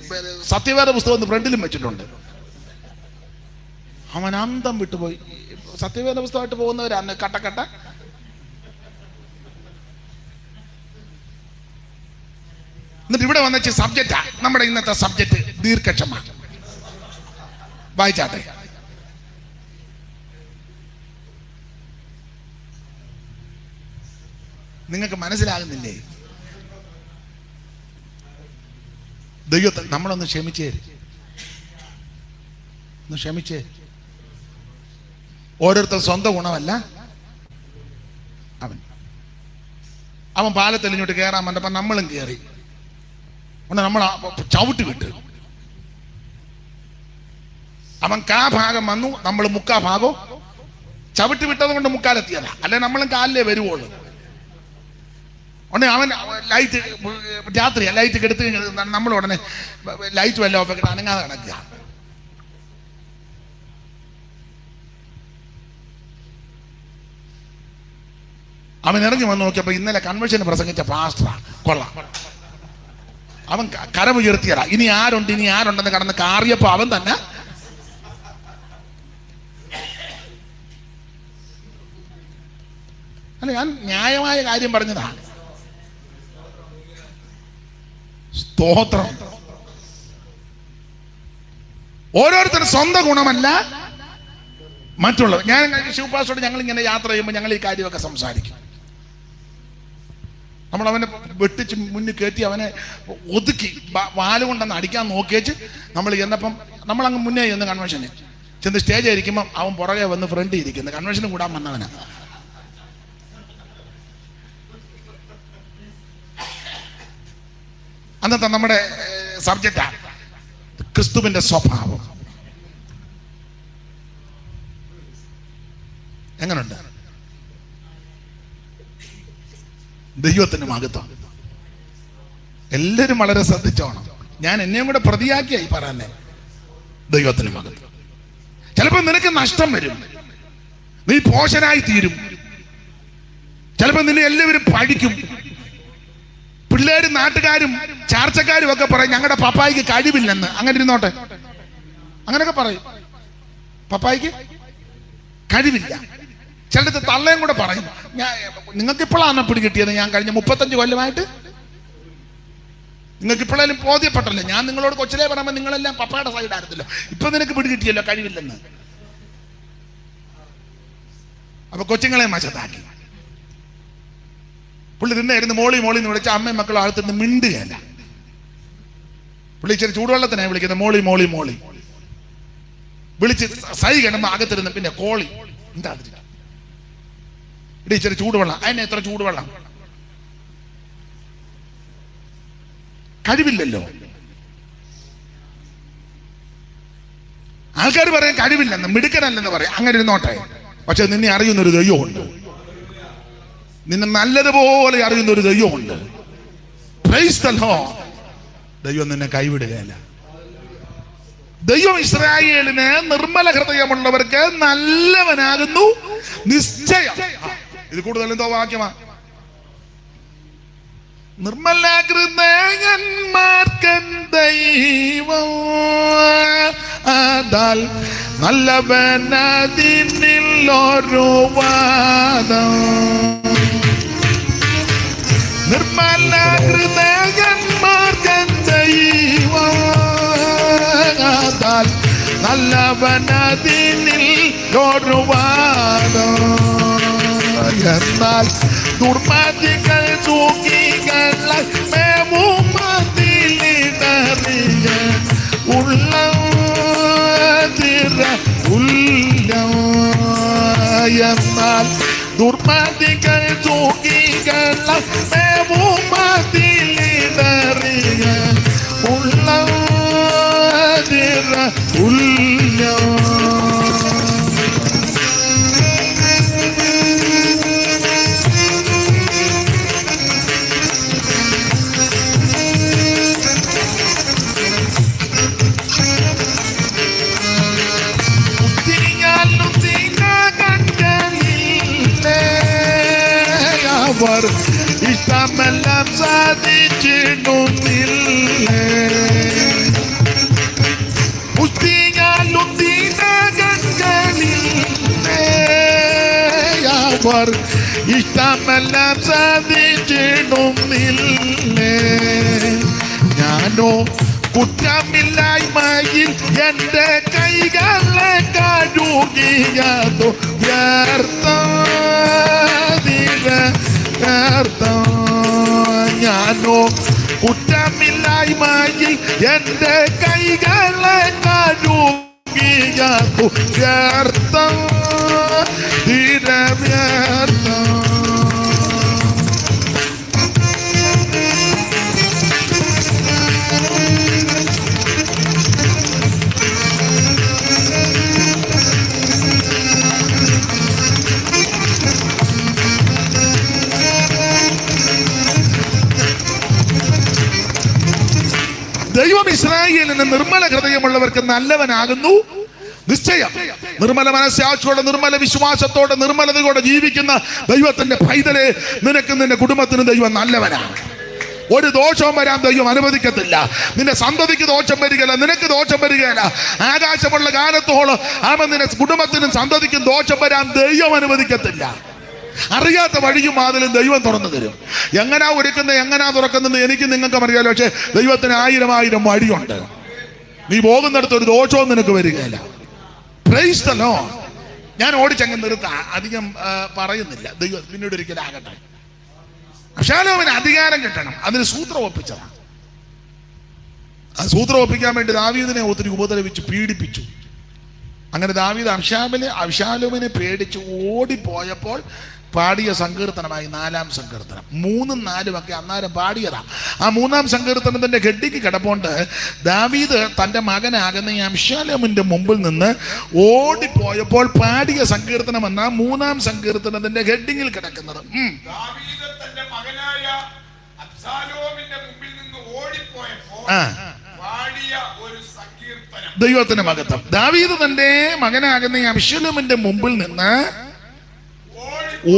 [SPEAKER 1] സത്യവേദ പുസ്തകം ഫ്രണ്ടിലും വെച്ചിട്ടുണ്ട്. അവൻ അന്തം വിട്ടുപോയി. സത്യവേദ പുസ്തകമായിട്ട് പോകുന്നവരാണ് കട്ട. എന്നിട്ട് ഇവിടെ വന്ന സബ്ജക്റ്റാ നമ്മുടെ ഇന്നത്തെ സബ്ജക്റ്റ്, ദീർഘക്ഷമ. വായിച്ചാട്ടെ. നിങ്ങൾക്ക് മനസ്സിലാകുന്നില്ലേ? ദൈവത്തെ നമ്മളൊന്ന് ക്ഷമിച്ചേ. ഓരോരുത്തർ സ്വന്തം ഗുണമല്ല. അവൻ പാലത്തെലിഞ്ഞോട്ട് കയറാൻ വന്നപ്പോ നമ്മളും കയറി, നമ്മൾ ചവിട്ടി വിട്ട്. അവൻ ഭാഗം വന്നു, നമ്മൾ ഭാഗം ചവിട്ടി വിട്ടത് കൊണ്ട് മുക്കാലെത്തിയല്ല, അല്ലെ നമ്മളും കാലിലേ വരുവുള്ളൂ. ഉടനെ അവൻ ലൈറ്റ്, രാത്രിയാ ലൈറ്റ് കെടുത്ത്, നമ്മൾ ഉടനെ ലൈറ്റ് വല്ല ഓഫ് ആക്കിയിട്ട് അനങ്ങാതെ കിടക്കുക. അവൻ ഇറങ്ങി വന്ന് നോക്കിയപ്പോ ഇന്നലെ കൺവെൻഷന് പ്രസംഗിച്ച പാസ്റ്ററാ. കൊള്ളാം. അവൻ കരമുയർത്തിയതാ. ഇനി ആരുണ്ടെന്ന് കടന്ന് കാറിയപ്പോ അവൻ തന്നെ അല്ല, ഞാൻ ന്യായമായ കാര്യം പറഞ്ഞതാ. സ്തോത്രം. ഓരോരുത്തരും സ്വന്തം ഗുണമല്ല, മറ്റുള്ളവർ. ഞാൻ ശിവപാസ്റ്റോട് ഞങ്ങൾ ഇങ്ങനെ യാത്ര ചെയ്യുമ്പോൾ ഞങ്ങൾ ഈ കാര്യമൊക്കെ സംസാരിക്കും. നമ്മൾ അവനെ വെട്ടിച്ച് മുന്നിൽ കയറ്റി അവനെ ഒതുക്കി വാലുകൊണ്ടെന്ന് അടിക്കാൻ നോക്കിയേച്ച് നമ്മൾ ചെന്നപ്പം നമ്മളങ്ങ് മുന്നേ ചെന്ന് കൺവെൻഷന് ചെന്ന് സ്റ്റേജ് ആയിരിക്കുമ്പം അവൻ പുറകെ വന്ന് ഫ്രണ്ട് ഇരിക്കുന്നു, കൺവെൻഷന് കൂടാൻ വന്നവനാ. അന്നത്തെ നമ്മുടെ സബ്ജക്റ്റാ ക്രിസ്തുവിന്റെ സ്വഭാവം. എങ്ങനുണ്ട്? ദൈവത്തിന് മഹത്വം. എല്ലാവരും വളരെ ശ്രദ്ധിച്ചോണം. ഞാൻ എന്നെയും കൂടെ പ്രതിയാക്കിയായി പറയാനേ. ദൈവത്തിന് മഹത്വം. ചിലപ്പോൾ നിനക്ക് നഷ്ടം വരും, നീ പോഷനായി തീരും. ചിലപ്പോൾ നിന്നെ എല്ലാവരും പഠിക്കും. പിള്ളേരും നാട്ടുകാരും ചാർച്ചക്കാരും ഒക്കെ പറയും ഞങ്ങളുടെ പപ്പായിക്ക് കഴിവില്ലെന്ന്. അങ്ങനെ ഇരുന്നോട്ടെ, അങ്ങനെയൊക്കെ പറയും. പപ്പായിക്ക് കഴിവില്ല. ചിലടത്ത് തള്ളയും കൂടെ പറയും. നിങ്ങൾക്ക് ഇപ്പോഴാണ് പിടി കിട്ടിയത്, ഞാൻ കഴിഞ്ഞ 35 കൊല്ലമായിട്ട് നിങ്ങൾക്ക് ഇപ്പോഴേലും ബോധ്യപ്പെട്ടല്ലോ. ഞാൻ നിങ്ങളോട് കൊച്ചിലേ പറയുമ്പോൾ നിങ്ങളെല്ലാം പപ്പയുടെ സൈഡായിരുന്നല്ലോ. ഇപ്പൊ നിനക്ക് പിടി കിട്ടിയല്ലോ കഴിവില്ലെന്ന്. അപ്പൊ കൊച്ചുങ്ങളെ മച്ചത്താക്കി. പുള്ളി തിന്നായിരുന്നു മോളിന്ന് വിളിച്ച അമ്മയും മക്കളും അകത്തുനിന്ന് മിണ്ടുകയല്ല. പുള്ളി ഇച്ചിരി ചൂടുവെള്ളത്തിനാണ് വിളിക്കുന്നത് മോളി വിളിച്ച് സൈ കിടമ്പോ അകത്തിരുന്ന് പിന്നെ കോളി എന്താ ഇച്ചിരി ചൂടുവെള്ളം. അതിനെ എത്ര ചൂടുവെള്ളം? കഴിവില്ലല്ലോ. ആൾക്കാർ പറയാൻ കഴിവില്ലെന്ന്, മിടുക്കനല്ലെന്ന് പറയാം. അങ്ങനെ ഇരുന്നോട്ടെ. പക്ഷെ നിന്നെ അറിയുന്നൊരു ദൈവമുണ്ട്, നിന്നെ നല്ലതുപോലെ അറിയുന്നൊരു ദൈവമുണ്ട്. Praise the Lord. ദൈവം നിന്നെ കൈവിടുകയില്ല. ദൈവം ഇസ്രായേലിന് നിർമ്മല ഹൃദയമുള്ളവർക്ക് നല്ലവനാകുന്നു നിശ്ചയം. ഇത് കൂടുതൽ എന്തോ വാക്യമാ. നിർമ്മല ഹൃദയന്മാർക്ക് ദൈവം അതാൽ നല്ലവനതിനില്ലൊരു വാദം. നിർമ്മല ഹൃദയന്മാർക്ക് ദൈവം അതാൽ നല്ലവനതിനില്ലൊരു വാദം. എന്നാൽ ദുർമതികൾ തൂക്കികള മേമുമതിലിടറിയ ഉള്ളം. എന്നാൽ ദുർമതികൾ തൂക്കികള മേമുമതിലിടറിയ ഉള്ളം. ഇഷ്ടമെല്ലാം സാധിച്ചിടുന്നില്ലേ? പുസ്തികാലും ദീനഗൺകളില്ലേ? അവർ ഇഷ്ടമെല്ലാം സാധിച്ചിടുന്നില്ലേ? ഞാനോ കുറ്റമില്ലായ്മയിൽ എന്റെ കൈകളെ കഴുകിയതു വ്യർത്ഥം. ഞാനോ കുറ്റമില്ലായ്മയിൽ എന്റെ കൈകളെ കഴുകിയതു വ്യർത്ഥം. വ്യർത്ഥം. ദൈവം ഇസ്രായേലിന് നിർമ്മല ഹൃദയമുള്ളവർക്ക് നല്ലവനാകുന്നു നിശ്ചയം. നിർമ്മല മനസ്സാക്ഷിയോടെ, നിർമ്മല വിശ്വാസത്തോടെ, നിർമ്മലതയോടെ ജീവിക്കുന്ന ദൈവത്തിന്റെ പൈതലെ, നിനക്ക് നിന്റെ കുടുംബത്തിന് ദൈവം നല്ലവനാണ്. ഒരു ദോഷവും വരാൻ ദൈവം അനുവദിക്കത്തില്ല. നിന്റെ സന്തതിക്ക് ദോഷം വരികയില്ല, നിനക്ക് ദോഷം വരികയില്ല. ആകാശമുള്ള കാലത്തോളം നിന്റെ കുടുംബത്തിനും സന്തതിക്കും ദോഷം വരാൻ ദൈവം അനുവദിക്കത്തില്ല. അറിയാത്ത വഴിയും വാതിലും ദൈവം തുറന്നു തരും. എങ്ങനാ ഒരുക്കുന്നത്, എങ്ങനാ തുറക്കുന്നത് എനിക്ക് നിങ്ങൾക്ക് അറിയാലോ. പക്ഷെ ദൈവത്തിന് 1000 വഴിയുണ്ട്. നീ പോകുന്നിടത്ത് ഒരു ദോഷവും നിനക്ക് വരികയില്ല. Praise the Lord. ഞാൻ ഓടിച്ചങ്ങ് നിർത്താം, അധികം പറയുന്നില്ല. ദൈവം പിന്നീട് ഒരിക്കലാകട്ടെ. അബ്ശാലോമിന് അധികാരം കിട്ടണം, അതിന് സൂത്രം ഒപ്പിച്ചതാണ്. ആ സൂത്രം ഒപ്പിക്കാൻ വേണ്ടി ദാവീദിനെ ഒത്തിരി ഉപദ്രവിച്ചു, പീഡിപ്പിച്ചു. അങ്ങനെ ദാവീദ് അബ്ശാലോമിനെ പേടിച്ച് ഓടിപ്പോയപ്പോൾ പാടിയ സങ്കീർത്തനമായി 4-ാം സങ്കീർത്തനം. 3-ഉം 4-ഉം ഒക്കെ അന്നേരം പാടിയതാ. ആ 3-ാം സങ്കീർത്തനത്തിന്റെ ഹെഡിക്ക് കിടപ്പുണ്ട്, ദാവീദ് തന്റെ മകനാകുന്ന ഈ അബ്ശാലോമിന്റെ മുമ്പിൽ നിന്ന് ഓടിപ്പോയപ്പോൾ പാടിയ സങ്കീർത്തനം എന്ന 3-ാം സങ്കീർത്തനത്തിന്റെ ഹെഡിങ്ങിൽ കിടക്കുന്നത്.
[SPEAKER 2] ദാവീദ് തന്റെ മകനായ അബ്ശാലോമിന്റെ മുമ്പിൽ നിന്ന് ഓടിപ്പോയപ്പോൾ പാടിയ ഒരു സങ്കീർത്തനം.
[SPEAKER 1] ദൈവത്തിന്റെ മഹത്വം. ദാവീദ് തന്റെ മകനാകുന്ന ഈ അബ്ശാലോമിന്റെ മുമ്പിൽ നിന്ന്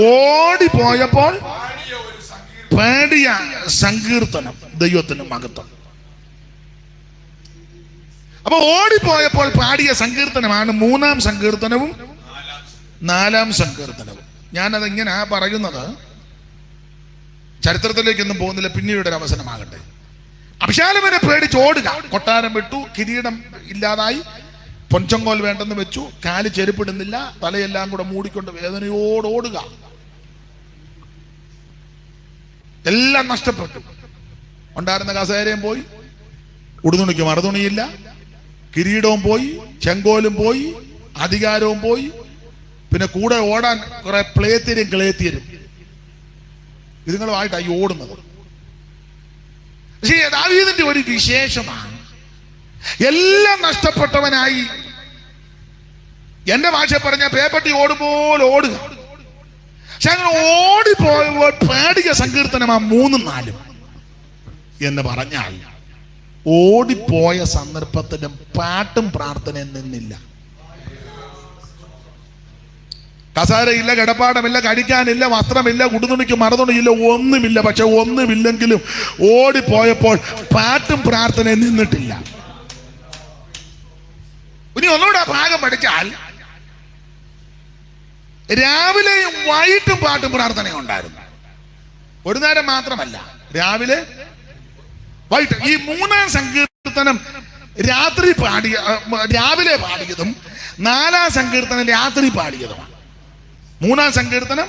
[SPEAKER 1] ഓടിപ്പോയപ്പോൾ പാടിയ സങ്കീർത്തനം. ദൈവത്തിന് മഹത്വം. അപ്പൊ ഓടിപ്പോയപ്പോൾ പാടിയ സങ്കീർത്തനമാണ് 3-ാം സങ്കീർത്തനവും 4-ാം സങ്കീർത്തനവും. ഞാനത് ഇങ്ങനെ പറയുന്നത് ചരിത്രത്തിലേക്കൊന്നും പോകുന്നില്ല, പിന്നീട് ഒരു അവസരമാകട്ടെ. അബ്ശാലോമിനെ പേടിച്ച് ഓടുക. കൊട്ടാരം വിട്ടു, കിരീടം ഇല്ലാതായി, പൊൻചങ്കോൽ വേണ്ടെന്ന് വെച്ചു, കാല് ചെരുപ്പിടുന്നില്ല, തലയെല്ലാം കൂടെ മൂടിക്കൊണ്ട് വേദനയോട് ഓടുക. എല്ലാം നഷ്ടപ്പെട്ടു. ഉണ്ടായിരുന്ന കസേരയും പോയി, ഉടുതുണിക്ക് മറുതുണിയില്ല, കിരീടവും പോയി, ചെങ്കോലും പോയി, അധികാരവും പോയി, പിന്നെ കൂടെ ഓടാൻ കുറെ പ്ലേത്തിരും ക്ലേത്തിരും ഇതുങ്ങളുമായിട്ടായി ഓടുന്നത്. പക്ഷേ ദാവീദിന്റെ ഒരു വിശേഷമാണ്, എല്ലാം നഷ്ടപ്പെട്ടവനായി, എന്റെ ഭാഷ പറഞ്ഞ പേപ്പട്ടി ഓടുമ്പോൾ ഓടുക. പക്ഷെ അങ്ങനെ ഓടിപ്പോയപ്പോൾ പാടിയ സങ്കീർത്തനമാ 3-ഉം 4-ഉം എന്ന് പറഞ്ഞാൽ ഓടിപ്പോയ സന്ദർഭത്തിലും പാട്ടും പ്രാർത്ഥനയും നിന്നില്ല. കസാരയില്ല, കിടപ്പാടമില്ല, കഴിക്കാനില്ല, വസ്ത്രമില്ല, ഉടുതുണിക്ക് മറുതുണിയില്ല, ഒന്നുമില്ല. പക്ഷെ ഒന്നുമില്ലെങ്കിലും ഓടിപ്പോയപ്പോൾ പാട്ടും പ്രാർത്ഥനയും നിന്നിട്ടില്ല. ഇനി ഒന്നുകൂടെ ഭാഗം പഠിച്ചാൽ രാവിലെയും വൈകിട്ടും പാട്ടും പ്രാർത്ഥനയും ഉണ്ടായിരുന്നു. ഒരു നേരം മാത്രമല്ല, രാവിലെ വൈകിട്ട്. ഈ 3-ാം സങ്കീർത്തനം രാത്രി രാവിലെ പാടിയതും 4-ാം സങ്കീർത്തനം രാത്രി പാടിയതുമാണ്. 3-ാം സങ്കീർത്തനം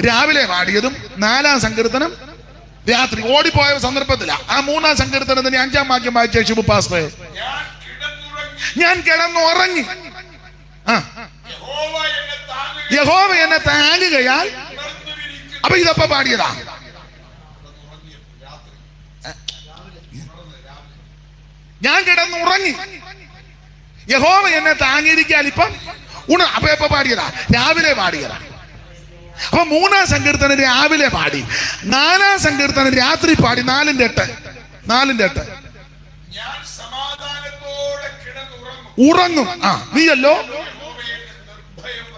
[SPEAKER 1] രാവിലെ പാടിയതും 4-ാം സങ്കീർത്തനം രാത്രി. ഓടിപ്പോയ സന്ദർഭത്തില. ആ 3-ാം സങ്കീർത്തനത്തിന്റെ 5-ാം വാക്യം വായിച്ച ശിവ പാസ്റ്ററെ, ഞാൻ കിടന്നുറങ്ങി, യഹോവ എന്നെ താങ്ങുകയാൽ. അപ്പൊ ഇതപ്പ പാടിയതാ. ഞാൻ കിടന്നുറങ്ങി, യഹോവ എന്നെ താങ്ങിയിരിക്കാൻ. ഇപ്പം അപ്പൊ എപ്പ പാടിയതാ? രാവിലെ പാടിയതാ. അപ്പൊ 3-ാം സങ്കീർത്തനം രാവിലെ പാടി, 4-ാം സങ്കീർത്തനം രാത്രി പാടി. 4-ന്റെ 8 ഉറങ്ങും. നീയല്ലോ,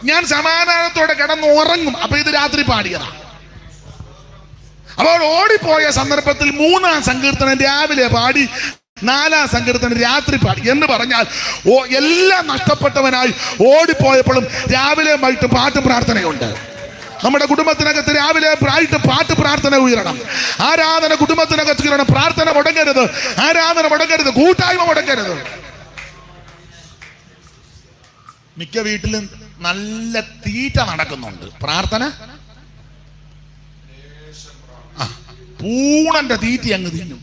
[SPEAKER 1] ഞാൻ സമാധാനത്തോടെ കിടന്നുറങ്ങും. അപ്പൊ ഇത് രാത്രി പാടിയതാ. അപ്പോൾ ഓടിപ്പോയ സന്ദർഭത്തിൽ 3-ാം സങ്കീർത്തനം രാവിലെ പാടി, 4-ാം സങ്കീർത്തനം രാത്രി പാടി. എന്ന് പറഞ്ഞാൽ എല്ലാം നഷ്ടപ്പെട്ടവനായി ഓടിപ്പോയപ്പോഴും രാവിലെ വൈകിട്ട് പാട്ടും പ്രാർത്ഥനയുണ്ട്. നമ്മുടെ കുടുംബത്തിനകത്ത് രാവിലെ വൈകിട്ട് പാട്ട് പ്രാർത്ഥന ഉയരണം. ആരാധന കുടുംബത്തിനകത്ത് ഉയരണം. പ്രാർത്ഥന മുടങ്ങരുത്, ആരാധന മുടങ്ങരുത്, കൂട്ടായ്മ മുടങ്ങരുത്. മിക്ക വീട്ടിലും നല്ല തീറ്റ നടക്കുന്നുണ്ട്. പ്രാർത്ഥന പൂണന്റെ തീറ്റ അങ്ങ് തിന്നും.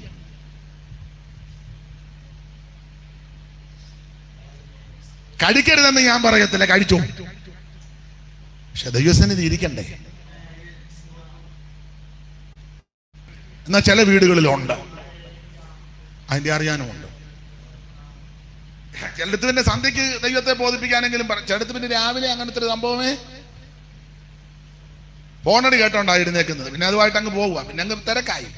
[SPEAKER 1] കഴിക്കരുതെന്ന് ഞാൻ പറയത്തില്ല, കഴിച്ചോ. പക്ഷെ ദൈവസന്നിധി ഇരിക്കണ്ടേ. എന്നാൽ ചില വീടുകളിലുണ്ട്, അതിന്റെ അറിയാനുമുണ്ട്. ചിലടത്ത് പിന്നെ സന്ധ്യക്ക് ദൈവത്തെ ബോധിപ്പിക്കാനെങ്കിലും ചിലടത്ത് പിന്നെ രാവിലെ അങ്ങനത്തെ ഒരു സംഭവമേ ഫോണടി കേട്ടോണ്ടായിരുന്നേക്കുന്നത്. പിന്നെ അതുമായിട്ട് അങ്ങ് പോകുക. പിന്നെ അങ്ങ് തിരക്കായി.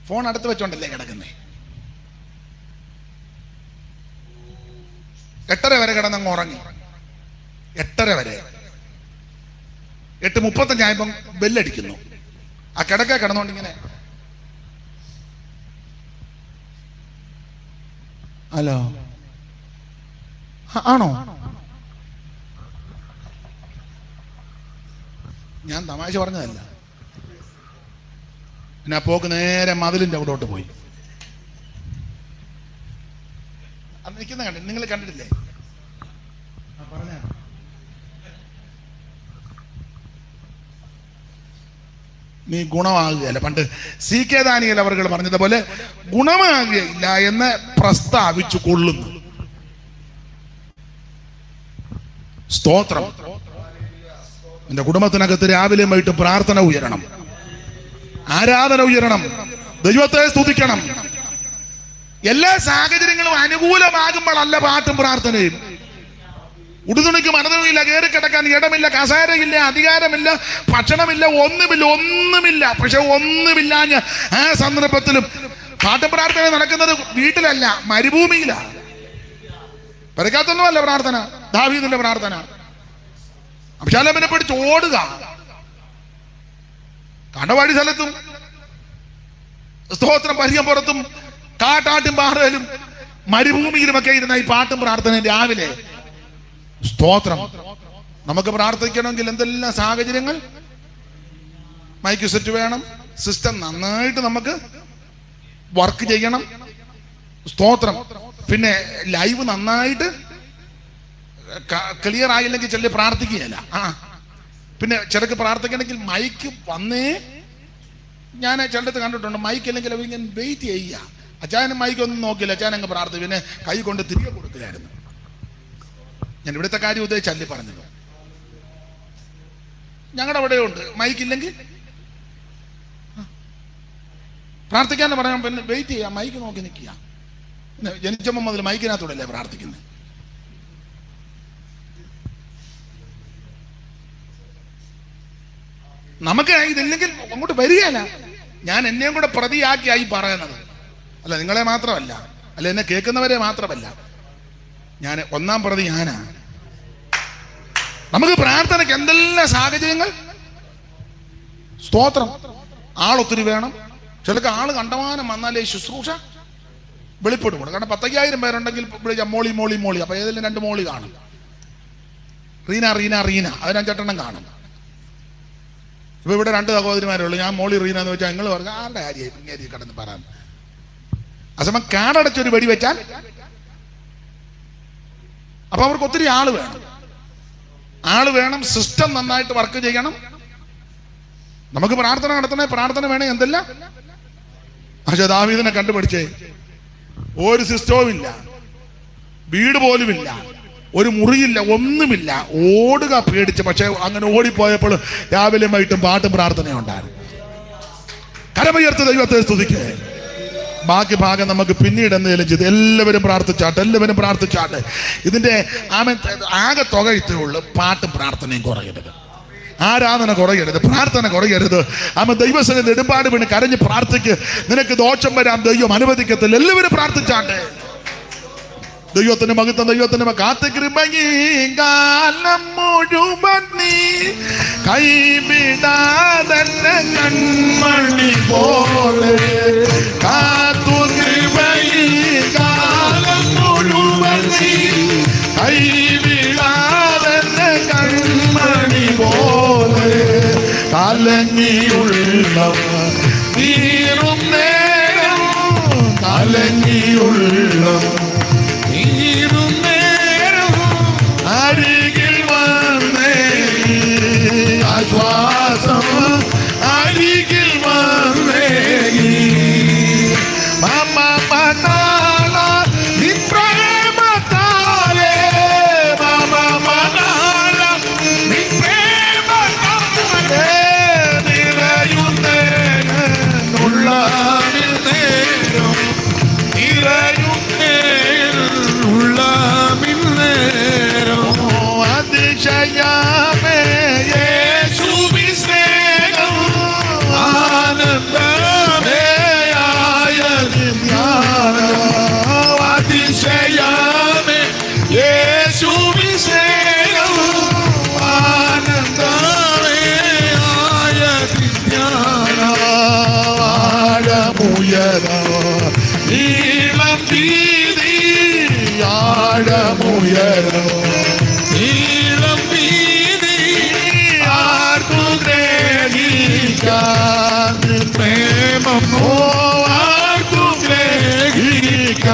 [SPEAKER 1] ഫോൺ അടുത്ത് വെച്ചോണ്ടല്ലേ കിടക്കുന്നേ. 8:30 വരെ കിടന്നങ്ങ് ഉറങ്ങി. 8:30 വരെ. 8:35 ആയപ്പം ബെല്ലടിക്കുന്നു. ആ കിടക്ക കിടന്നോണ്ടിങ്ങനെ, ഹലോ, ആണോ? ഞാൻ തമാശ പറഞ്ഞതല്ല. പിന്നെ ആ പോക്ക് നേരെ മതിലിന്റെ അവിടോട്ട് പോയി. അത് നിൽക്കുന്ന കണ്ടി, നിങ്ങൾ കണ്ടിട്ടില്ലേ? നീ ഗുണമാകുകയല്ല. പണ്ട് CK ദാനിയേൽ അവർ പറഞ്ഞതുപോലെ ഗുണമാകുകയില്ല എന്ന് പ്രസ്താവിച്ചു കൊള്ളുന്നു. സ്തോത്രം. എന്റെ കുടുംബത്തിനകത്ത് രാവിലെയും വൈകിട്ട് പ്രാർത്ഥന ഉയരണം, ആരാധന ഉയരണം, ദൈവത്തെ സ്തുതിക്കണം. എല്ലാ സാഹചര്യങ്ങളും അനുകൂലമാകുമ്പോഴല്ല പാട്ടും പ്രാർത്ഥനയും. ഉടുതുണിക്ക് മണതുമില്ല, കയറി കിടക്കാൻ ഇടമില്ല, കസേരയില്ല, അധികാരമില്ല, ഭക്ഷണമില്ല, ഒന്നുമില്ല. പക്ഷെ ഒന്നുമില്ലാഞ്ഞ ആ സന്ദർഭത്തിലും പാട്ടും പ്രാർത്ഥന നടക്കുന്നത് വീട്ടിലല്ല, മരുഭൂമിയിലാണ്. പെരക്കാത്തൊന്നുമല്ല പ്രാർത്ഥന. ദാവീദിന്റെ പ്രാർത്ഥന അബ്ശാലോമിനെ പിടിച്ച് ഓടുക. കണ്ടവാടി സ്ഥലത്തും സ്തോത്രം പരിഹംപുറത്തും കാട്ടാട്ടും പാറയിലും മരുഭൂമിയിലുമൊക്കെ ഇരുന്ന ഈ പാട്ടും പ്രാർത്ഥനയും രാവിലെ. സ്തോത്രം. നമുക്ക് പ്രാർത്ഥിക്കണമെങ്കിൽ എന്തെല്ലാം സാഹചര്യങ്ങൾ? മൈക്ക് സെറ്റ് വേണം, സിസ്റ്റം നന്നായിട്ട് നമുക്ക് വർക്ക് ചെയ്യണം. സ്തോത്രം. പിന്നെ ലൈവ് നന്നായിട്ട് ക്ലിയർ ആയില്ലെങ്കിൽ ചെല്ലി പ്രാർത്ഥിക്കുകയല്ല. പിന്നെ ചിലക്ക് പ്രാർത്ഥിക്കണമെങ്കിൽ മൈക്ക് വന്നേ. ഞാൻ ചിലടത്ത് കണ്ടിട്ടുണ്ട്, മൈക്ക് അല്ലെങ്കിൽ അവരിങ്ങനെ വെയിറ്റ് ചെയ്യുക. അച്ചായനും മൈക്കൊന്നും നോക്കില്ല, അച്ചായൻ അങ്ങ് പ്രാർത്ഥിക്കും, പിന്നെ കൈ കൊണ്ട് തിരികെ കൊടുക്കുകയായിരുന്നു. ഞാൻ ഇവിടുത്തെ കാര്യം ഉദ്ദേശിച്ചല്ലി പറഞ്ഞത്. ഞങ്ങളുടെ അവിടെ ഉണ്ട്, മൈക്കില്ലെങ്കിൽ പ്രാർത്ഥിക്കാന്ന് പറയാൻ പിന്നെ വെയിറ്റ് ചെയ്യാം, മൈക്ക് നോക്കി നിൽക്കുക. ജനിച്ചപ്പോൾ മുതൽ മൈക്കിനകത്തൂടല്ലേ പ്രാർത്ഥിക്കുന്നത്. നമുക്ക് ഇതില്ലെങ്കിൽ അങ്ങോട്ട് വരികയല്ല. ഞാൻ എന്നെയും കൂടെ പ്രതിയാക്കിയായി പറയുന്നത് അല്ല, നിങ്ങളെ മാത്രമല്ല, അല്ല എന്നെ കേൾക്കുന്നവരെ മാത്രമല്ല, ഞാൻ ഒന്നാം പ്രതി ഞാനാ. നമുക്ക് പ്രാർത്ഥനയ്ക്ക് എന്തെല്ലാം സാഹചര്യങ്ങൾ. സ്തോത്രം. ആളൊത്തിരി വേണം. ചിലക്ക് ആള് കണ്ടമാനം വന്നാലേ ശുശ്രൂഷ വെളിപ്പെടും. കാരണം 10,000 പേരുണ്ടെങ്കിൽ മോളി അപ്പൊ ഏതെങ്കിലും 2 മോളി കാണും. റീന അതിന് 5 എണ്ണം കാണും. ഇപ്പൊ ഇവിടെ 2 സഹോദരിമാരുള്ളൂ. ഞാൻ മോളി റീന എന്ന് വെച്ചാൽ നിങ്ങൾ പറഞ്ഞ ആരുടെ കാര്യം ഇങ്ങനെ കടന്ന് പറയാൻ. അസമം കാടടച്ചൊരു വെടി വെച്ചാൽ അപ്പൊ അവർക്ക് ഒത്തിരി ആള് വേണം. സിസ്റ്റം നന്നായിട്ട് വർക്ക് ചെയ്യണം. നമുക്ക് പ്രാർത്ഥന നടത്തണേ, പ്രാർത്ഥന വേണേ എന്തെല്ലാം. പക്ഷെ ദാവീദിനെ കണ്ടുപിടിച്ചേ, ഒരു സിസ്റ്റവും ഇല്ല, വീട് പോലുമില്ല, ഒരു മുറിയില്ല, ഒന്നുമില്ല, ഓടുക പേടിച്ച്. പക്ഷെ അങ്ങനെ ഓടിപ്പോയപ്പോൾ രാവിലെ വൈകിട്ടും പാട്ടും പ്രാർത്ഥനയുണ്ടായിരുന്നു. കരമുയർത്തി ദൈവത്തെ സ്തുതിക്കേ. ബാക്കി ഭാഗം നമുക്ക് പിന്നീട് എന്തെങ്കിലും ചെയ്ത് എല്ലാവരും പ്രാർത്ഥിച്ചാട്ടെ. ഇതിന്റെ ആകെ തുക ഇത്രേ ഉള്ളൂ. പാട്ടും പ്രാർത്ഥനയും കുറയരുത്, ആരാധന കുറയരുത്, പ്രാർത്ഥന കുറയരുത്. ദൈവസനെ നെടുമ്പാട് വീണ് കരഞ്ഞ് പ്രാർത്ഥിക്ക്. നിനക്ക് ദോഷം വരാൻ ദൈവം അനുവദിക്കത്തില്ല. എല്ലാവരും പ്രാർത്ഥിച്ചാട്ടെ. ദൈവത്തിന് മഹത്വം, ദൈവത്തിന് കാലം മുഴുവൻ നീ കൈവിടാതെ കൺമണി പോലെ കാത്തു കാലം മുഴുവൻ നീ കൈവിടാതെ കൺമണി പോലെ കലങ്ങിയുള്ള തീരും നേരം കലങ്ങിയുള്ള അരികിൽ വന്നേ ആശ്വാസം അരികിൽ വന്നേ മമനാല നിപ്രേമത്താലേ മമനാല നിപ്രേമത്താലേ നിറയുന്നേ ഉള്ളാമിൽ നേരം നിറയുന്നേ ഉള്ളാമിൽ നേരം അതിശയമേ യേശുവിൻ സ്നേഹം ആനന്ദമേ ആയതിൻ ധ്യാനം അതിശയമേ യേശുവിൻ സ്നേഹം ആനന്ദമേ ആയതിൻ ധ്യാനം ആഴമുയരം നീളം വീതി ആഴമുയരം നീളം വീതി ആർക്കു ഗ്രഹിക്കാൻ പ്രേമം ആർക്കു ഗ്രഹിക്കാൻ